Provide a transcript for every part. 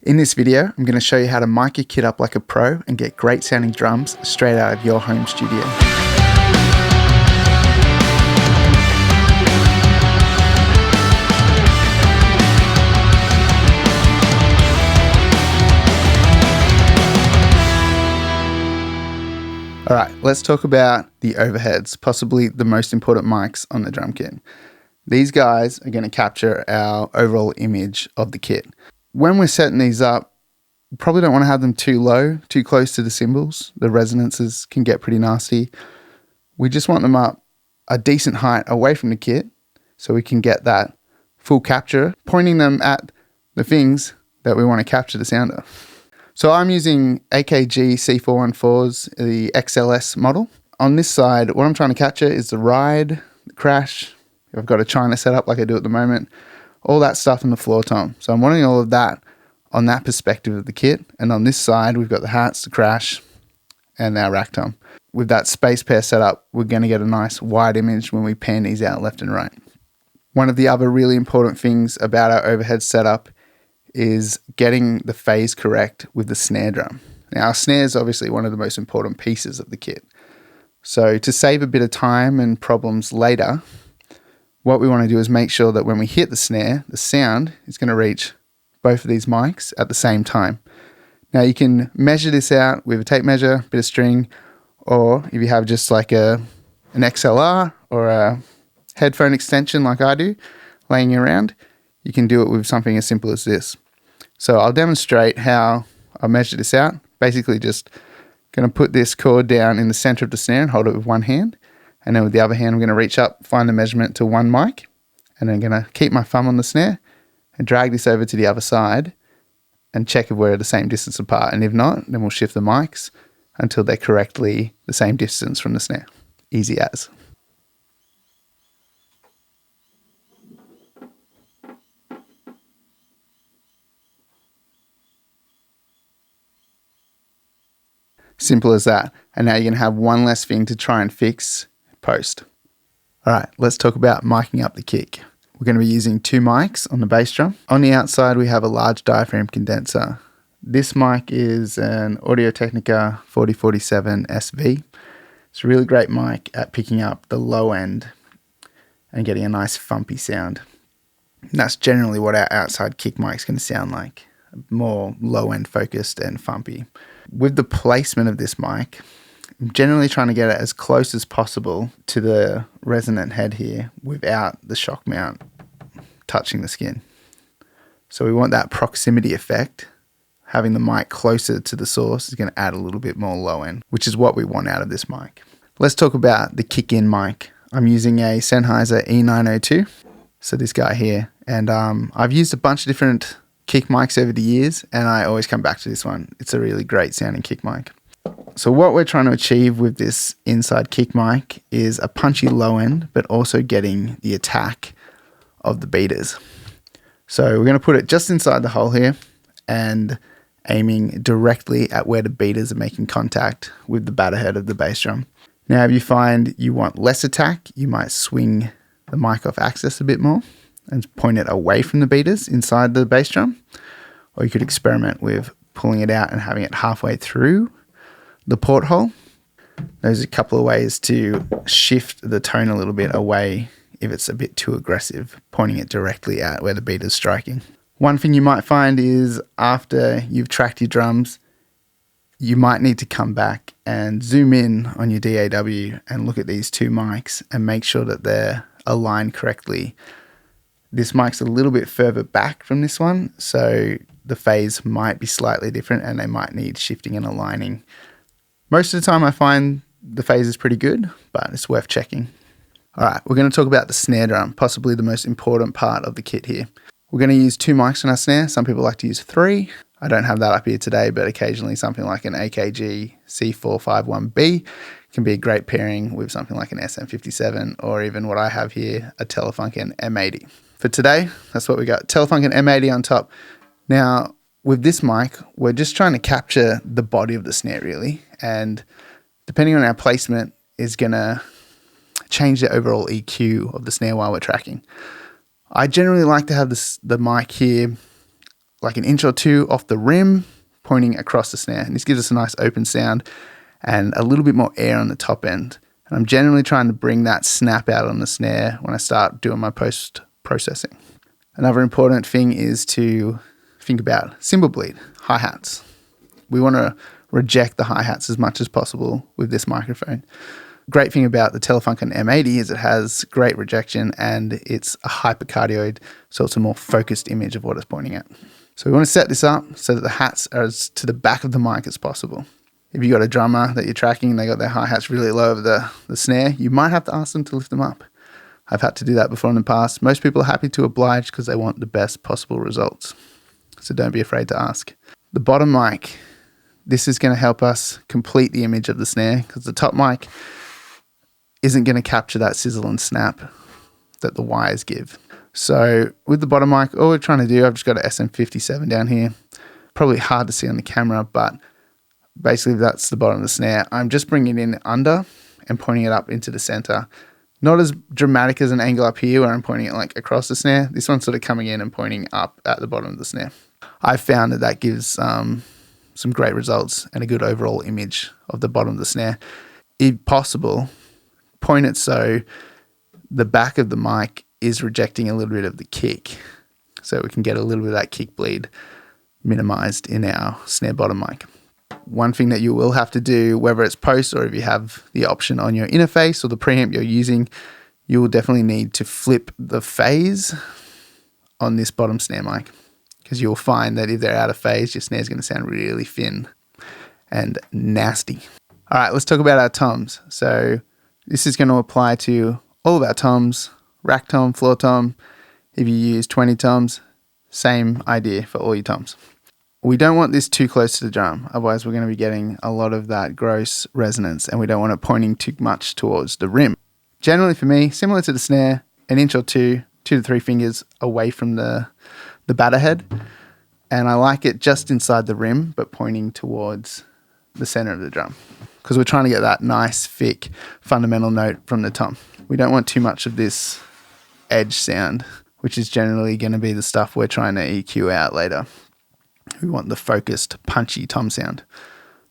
In this video, I'm going to show you how to mic your kit up like a pro and get great sounding drums straight out of your home studio. Alright, let's talk about the overheads, possibly the most important mics on the drum kit. These guys are going to capture our overall image of the kit. When we're setting these up, you probably don't want to have them too low, too close to the cymbals. The resonances can get pretty nasty. We just want them up a decent height away from the kit so we can get that full capture, pointing them at the things that we want to capture the sound of. So I'm using AKG C414s, the XLS model. On this side, what I'm trying to capture is the ride, the crash. I've got a China set up like I do at the moment. All that stuff in the floor tom. So I'm wanting all of that on that perspective of the kit. And on this side, we've got the hats, the crash, and our rack tom. With that space pair set up, we're going to get a nice wide image when we pan these out left and right. One of the other really important things about our overhead setup is getting the phase correct with the snare drum. Now, our snare is obviously one of the most important pieces of the kit. So to save a bit of time and problems later, what we want to do is make sure that when we hit the snare, the sound is going to reach both of these mics at the same time. Now you can measure this out with a tape measure, bit of string, or if you have just like an XLR or a headphone extension like I do, laying around, you can do it with something as simple as this. So I'll demonstrate how I measure this out. Basically just going to put this cord down in the center of the snare and hold it with one hand. And then with the other hand, I'm going to reach up, find the measurement to one mic, and then I'm going to keep my thumb on the snare and drag this over to the other side and check if we're the same distance apart. And if not, then we'll shift the mics until they're correctly the same distance from the snare. Easy as. Simple as that. And now you're going to have one less thing to try and fix post. All right, let's talk about miking up the kick. We're going to be using two mics on the bass drum. On the outside, we have a large diaphragm condenser. This mic is an Audio-Technica 4047 SV. It's a really great mic at picking up the low end and getting a nice thumpy sound. And that's generally what our outside kick mic is going to sound like. More low end focused and thumpy. With the placement of this mic, I'm generally trying to get it as close as possible to the resonant head here without the shock mount touching the skin. So we want that proximity effect. Having the mic closer to the source is going to add a little bit more low end, which is what we want out of this mic. Let's talk about the kick-in mic. I'm using a Sennheiser E902, so this guy here. And I've used a bunch of different kick mics over the years, and I always come back to this one. It's a really great sounding kick mic. So what we're trying to achieve with this inside kick mic is a punchy low end, but also getting the attack of the beaters. So we're going to put it just inside the hole here and aiming directly at where the beaters are making contact with the batter head of the bass drum. Now, if you find you want less attack, you might swing the mic off axis a bit more and point it away from the beaters inside the bass drum. Or you could experiment with pulling it out and having it halfway through the porthole. There's a couple of ways to shift the tone a little bit away if it's a bit too aggressive, pointing it directly at where the beat is striking. One thing you might find is after you've tracked your drums, you might need to come back and zoom in on your DAW and look at these two mics and make sure that they're aligned correctly. This mic's a little bit further back from this one, so the phase might be slightly different and they might need shifting and aligning. Most of the time I find the phase is pretty good, but it's worth checking. All right, we're going to talk about the snare drum, possibly the most important part of the kit here. We're going to use two mics on our snare. Some people like to use three. I don't have that up here today, but occasionally something like an AKG C451B can be a great pairing with something like an SM57 or even what I have here, a Telefunken M80. For today, that's what we got, Telefunken M80 on top. Now, with this mic, we're just trying to capture the body of the snare really, and depending on our placement is going to change the overall EQ of the snare while we're tracking. I generally like to have the mic here like an inch or two off the rim, pointing across the snare. And this gives us a nice open sound and a little bit more air on the top end. And I'm generally trying to bring that snap out on the snare when I start doing my post-processing. Another important thing is to think about cymbal bleed, hi-hats. We want to reject the hi-hats as much as possible with this microphone. Great thing about the Telefunken M80 is it has great rejection and it's a hypercardioid, so it's a more focused image of what it's pointing at. So we want to set this up so that the hats are as to the back of the mic as possible. If you've got a drummer that you're tracking and they got their hi-hats really low over the snare, you might have to ask them to lift them up. I've had to do that before in the past. Most people are happy to oblige because they want the best possible results. So don't be afraid to ask. The bottom mic, this is going to help us complete the image of the snare because the top mic isn't going to capture that sizzle and snap that the wires give. So with the bottom mic, all we're trying to do, I've just got an SM57 down here. Probably hard to see on the camera, but basically that's the bottom of the snare. I'm just bringing it in under and pointing it up into the center. Not as dramatic as an angle up here where I'm pointing it like across the snare. This one's sort of coming in and pointing up at the bottom of the snare. I found that gives some great results and a good overall image of the bottom of the snare. If possible, point it so the back of the mic is rejecting a little bit of the kick, so we can get a little bit of that kick bleed minimized in our snare bottom mic. One thing that you will have to do, whether it's post or if you have the option on your interface or the preamp you're using, you will definitely need to flip the phase on this bottom snare mic, because you'll find that if they're out of phase, your snare is going to sound really thin and nasty. All right, let's talk about our toms. So this is going to apply to all of our toms, rack tom, floor tom. If you use 20 toms, same idea for all your toms. We don't want this too close to the drum, otherwise we're going to be getting a lot of that gross resonance, and we don't want it pointing too much towards the rim. Generally for me, similar to the snare, an inch or two to 3 fingers away from the batter head, and I like it just inside the rim but pointing towards the center of the drum, because we're trying to get that nice thick fundamental note from the tom. We don't want too much of this edge sound, which is generally going to be the stuff we're trying to EQ out later. We want the focused, punchy tom sound.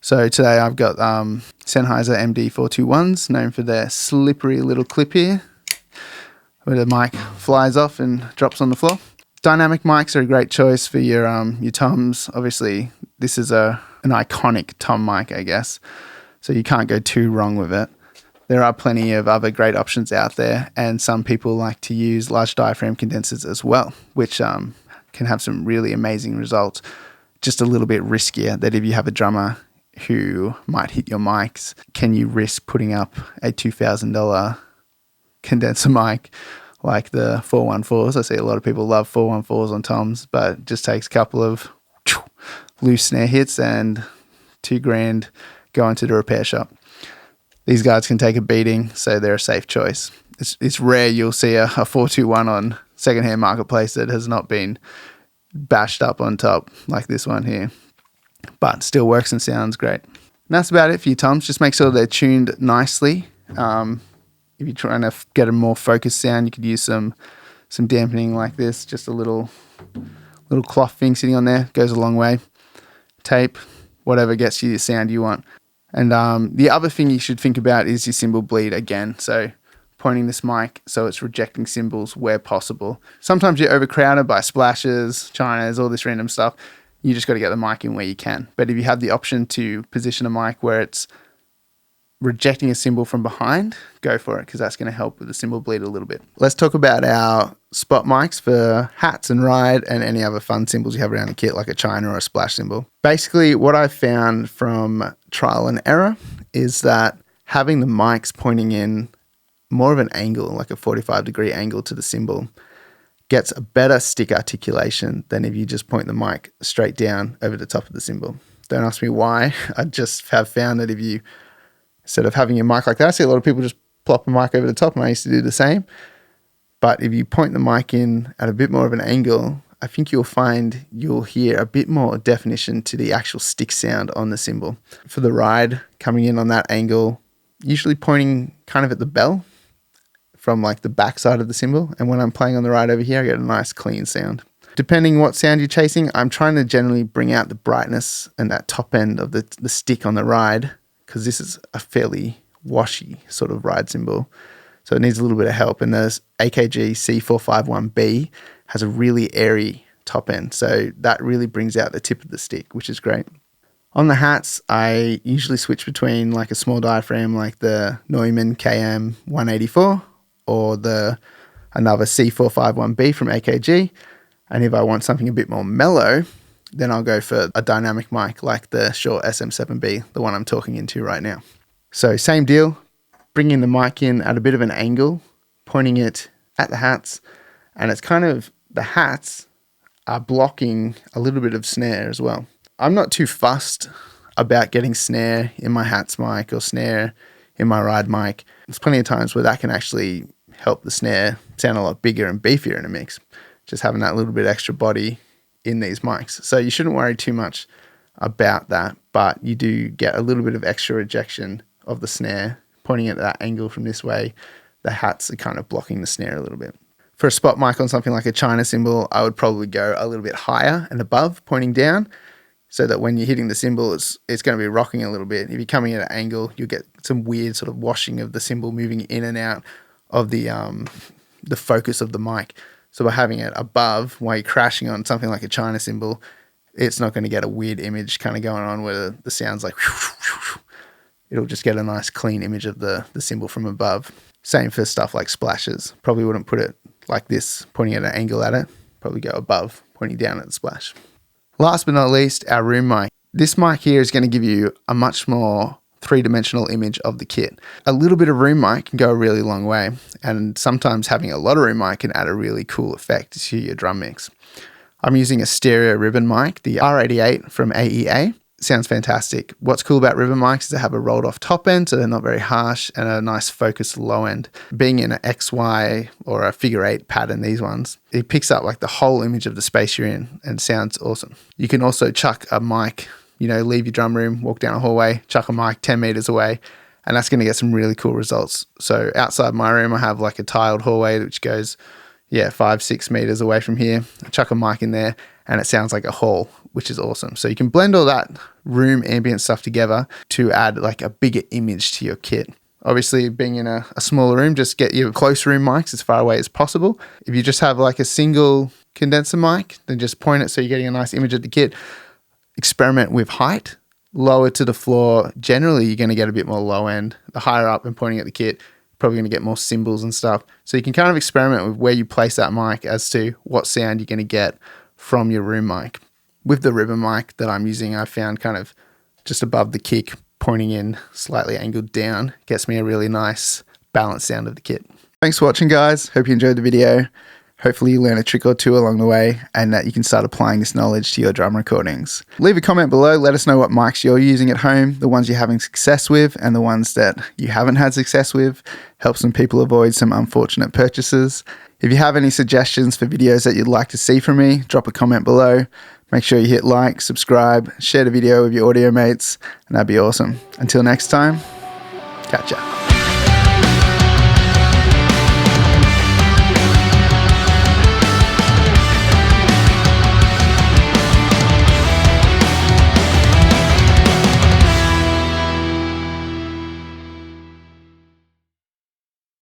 So today I've got Sennheiser MD421s, known for their slippery little clip here, where the mic flies off and drops on the floor. Dynamic mics are a great choice for your toms. Obviously, this is an iconic tom mic, I guess, so you can't go too wrong with it. There are plenty of other great options out there, and some people like to use large diaphragm condensers as well, which can have some really amazing results. Just a little bit riskier, that if you have a drummer who might hit your mics, can you risk putting up a $2,000 condenser mic like the 414s? I see a lot of people love 414s on toms, but it just takes a couple of loose snare hits and $2,000 going to the repair shop. These guys can take a beating, so they're a safe choice. It's rare you'll see a 421 on secondhand marketplace that has not been bashed up on top like this one here, but still works and sounds great. And that's about it for your toms. Just make sure they're tuned nicely. If you're trying to get a more focused sound, you could use some dampening like this. Just a little cloth thing sitting on there goes a long way. Tape, whatever gets you the sound you want. And the other thing you should think about is your cymbal bleed again. So pointing this mic so it's rejecting cymbals where possible. Sometimes you're overcrowded by splashes, chinas, all this random stuff. You just got to get the mic in where you can. But if you have the option to position a mic where it's rejecting a cymbal from behind, go for it, because that's going to help with the cymbal bleed a little bit. Let's talk about our spot mics for hats and ride and any other fun cymbals you have around the kit, like a china or a splash cymbal. Basically, what I've found from trial and error is that having the mics pointing in more of an angle, like a 45-degree angle to the cymbal, gets a better stick articulation than if you just point the mic straight down over the top of the cymbal. Don't ask me why. I just have found that if you, instead of having your mic like that, I see a lot of people just plop a mic over the top, and I used to do the same. But if you point the mic in at a bit more of an angle, I think you'll find you'll hear a bit more definition to the actual stick sound on the cymbal. For the ride, coming in on that angle, usually pointing kind of at the bell from like the back side of the cymbal. And when I'm playing on the ride over here, I get a nice clean sound. Depending what sound you're chasing, I'm trying to generally bring out the brightness and that top end of the stick on the ride, because this is a fairly washy sort of ride cymbal. So it needs a little bit of help. And the AKG C451B has a really airy top end. So that really brings out the tip of the stick, which is great. On the hats, I usually switch between like a small diaphragm like the Neumann KM 184 or another C451B from AKG. And if I want something a bit more mellow, then I'll go for a dynamic mic like the Shure SM7B, the one I'm talking into right now. So same deal, bringing the mic in at a bit of an angle, pointing it at the hats, and it's kind of, the hats are blocking a little bit of snare as well. I'm not too fussed about getting snare in my hats mic or snare in my ride mic. There's plenty of times where that can actually help the snare sound a lot bigger and beefier in a mix, just having that little bit extra body in these mics. So you shouldn't worry too much about that, but you do get a little bit of extra rejection of the snare. Pointing at that angle from this way, the hats are kind of blocking the snare a little bit. For a spot mic on something like a China cymbal, I would probably go a little bit higher and above, pointing down, so that when you're hitting the cymbal, it's going to be rocking a little bit. If you're coming at an angle, you'll get some weird sort of washing of the cymbal moving in and out of the focus of the mic. So by having it above, while you're crashing on something like a China cymbal, it's not going to get a weird image kind of going on where the sound's like, it'll just get a nice clean image of the cymbal from above. Same for stuff like splashes. Probably wouldn't put it like this, pointing at an angle at it. Probably go above, pointing down at the splash. Last but not least, our room mic. This mic here is going to give you a much more three-dimensional image of the kit. A little bit of room mic can go a really long way, and sometimes having a lot of room mic can add a really cool effect to your drum mix. I'm using a stereo ribbon mic, the R88 from AEA. Sounds fantastic. What's cool about ribbon mics is they have a rolled off top end, so they're not very harsh, and a nice focused low end. Being in an XY or a figure 8 pattern, these ones, it picks up like the whole image of the space you're in and sounds awesome. You can also chuck a mic, leave your drum room, walk down a hallway, chuck a mic 10 meters away, and that's going to get some really cool results. So outside my room, I have like a tiled hallway which goes 5-6 meters away from here. I chuck a mic in there and it sounds like a hall, which is awesome. So you can blend all that room ambient stuff together to add like a bigger image to your kit. Obviously, being in a smaller room, just get your close room mics as far away as possible. If you just have like a single condenser mic, then just point it so you're getting a nice image of the kit. Experiment with height. Lower to the floor, generally you're going to get a bit more low end. The higher up and pointing at the kit, probably going to get more cymbals and stuff. So you can kind of experiment with where you place that mic as to what sound you're going to get from your room mic. With the ribbon mic that I'm using, I found kind of just above the kick, pointing in, slightly angled down, gets me a really nice balanced sound of the kit. Thanks for watching, guys. Hope you enjoyed the video. Hopefully you learn a trick or two along the way and that you can start applying this knowledge to your drum recordings. Leave a comment below. Let us know what mics you're using at home, the ones you're having success with and the ones that you haven't had success with. Help some people avoid some unfortunate purchases. If you have any suggestions for videos that you'd like to see from me, drop a comment below. Make sure you hit like, subscribe, share the video with your audio mates, and that'd be awesome. Until next time, catch ya.